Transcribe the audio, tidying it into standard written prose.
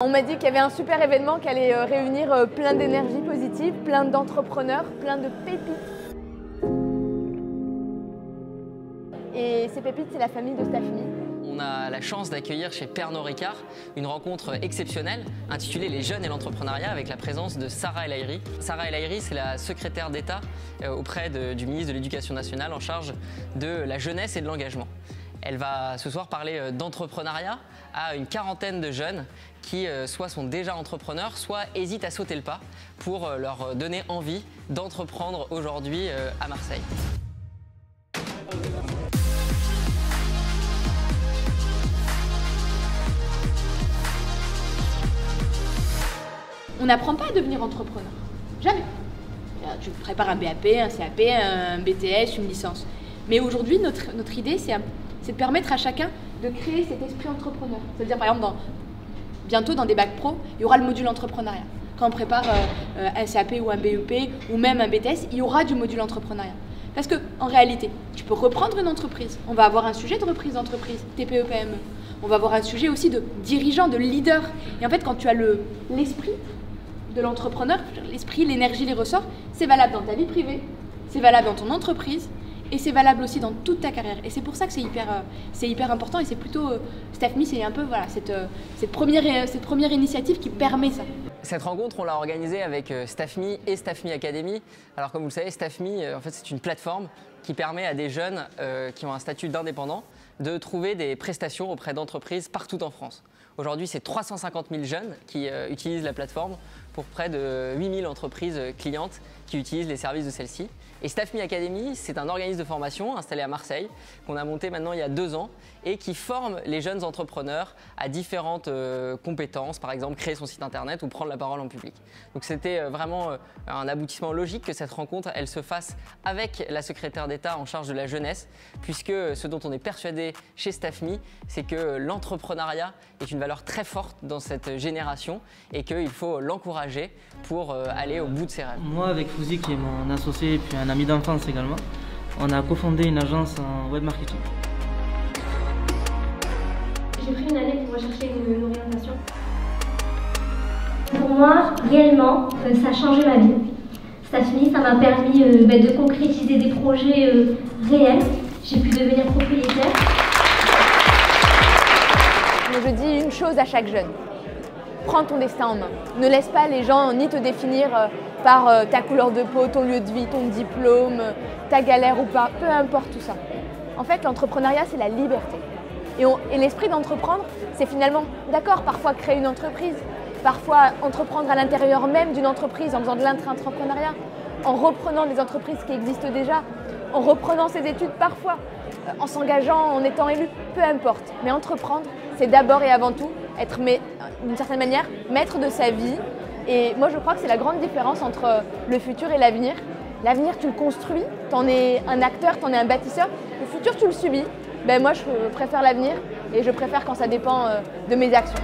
On m'a dit qu'il y avait un super événement qui allait réunir plein d'énergie positive, plein d'entrepreneurs, plein de pépites. Et ces pépites, c'est la famille de Staffmy. On a la chance d'accueillir chez Pernod Ricard une rencontre exceptionnelle intitulée Les jeunes et l'entrepreneuriat avec la présence de Sarah El Haïry. Sarah El Haïry, c'est la secrétaire d'État auprès du ministre de l'Éducation nationale en charge de la jeunesse et de l'engagement. Elle va ce soir parler d'entrepreneuriat à une quarantaine de jeunes qui soit sont déjà entrepreneurs, soit hésitent à sauter le pas pour leur donner envie d'entreprendre aujourd'hui à Marseille. On n'apprend pas à devenir entrepreneur. Jamais. Tu prépares un BAP, un CAP, un BTS, une licence. Mais aujourd'hui, notre idée, c'est de permettre à chacun de créer cet esprit entrepreneur. C'est-à-dire, par exemple, bientôt dans des bacs pro, il y aura le module entrepreneuriat. Quand on prépare un CAP ou un BEP ou même un BTS, il y aura du module entrepreneuriat. Parce qu'en réalité, tu peux reprendre une entreprise. On va avoir un sujet de reprise d'entreprise, TPE-PME. On va avoir un sujet aussi de dirigeant, de leader. Et en fait, quand tu as l'esprit de l'entrepreneur, l'esprit, l'énergie, les ressorts, c'est valable dans ta vie privée, c'est valable dans ton entreprise et c'est valable aussi dans toute ta carrière. Et c'est pour ça que c'est hyper important et c'est plutôt, Staffmy, c'est un peu voilà, cette première initiative qui permet ça. Cette rencontre, on l'a organisée avec Staffmy et Staffmy Academy. Alors comme vous le savez, Staffmy, en fait, c'est une plateforme qui permet à des jeunes qui ont un statut d'indépendant de trouver des prestations auprès d'entreprises partout en France. Aujourd'hui, c'est 350 000 jeunes qui utilisent la plateforme pour près de 8 000 entreprises clientes qui utilisent les services de celle-ci. Et Staffmy Academy, c'est un organisme de formation installé à Marseille qu'on a monté maintenant il y a 2 ans et qui forme les jeunes entrepreneurs à différentes compétences, par exemple créer son site internet ou prendre la parole en public. Donc c'était vraiment un aboutissement logique que cette rencontre elle se fasse avec la secrétaire d'État en charge de la jeunesse, puisque ce dont on est persuadé chez Staffmy, c'est que l'entrepreneuriat est une valeur très forte dans cette génération et qu'il faut l'encourager pour aller au bout de ses rêves. Moi, avec Fouzi, qui est mon associé et puis un ami d'enfance également, on a cofondé une agence en web marketing. J'ai pris une année pour rechercher une orientation. Pour moi, réellement, ça a changé ma vie. Staffmy, ça m'a permis de concrétiser des projets réels. J'ai pu devenir propriétaire. Je dis une chose à chaque jeune. Prends ton destin en main. Ne laisse pas les gens ni te définir par ta couleur de peau, ton lieu de vie, ton diplôme, ta galère ou pas, peu importe tout ça. En fait, l'entrepreneuriat, c'est la liberté. Et l'esprit d'entreprendre, c'est finalement, d'accord, parfois créer une entreprise, parfois entreprendre à l'intérieur même d'une entreprise en faisant de l'intra-entrepreneuriat, en reprenant des entreprises qui existent déjà, en reprenant ses études parfois, en s'engageant, en étant élu, peu importe. Mais entreprendre, c'est d'abord et avant tout être, d'une certaine manière, maître de sa vie. Et moi, je crois que c'est la grande différence entre le futur et l'avenir. L'avenir, tu le construis, tu en es un acteur, tu en es un bâtisseur. Le futur, tu le subis. Ben, moi, je préfère l'avenir et je préfère quand ça dépend de mes actions.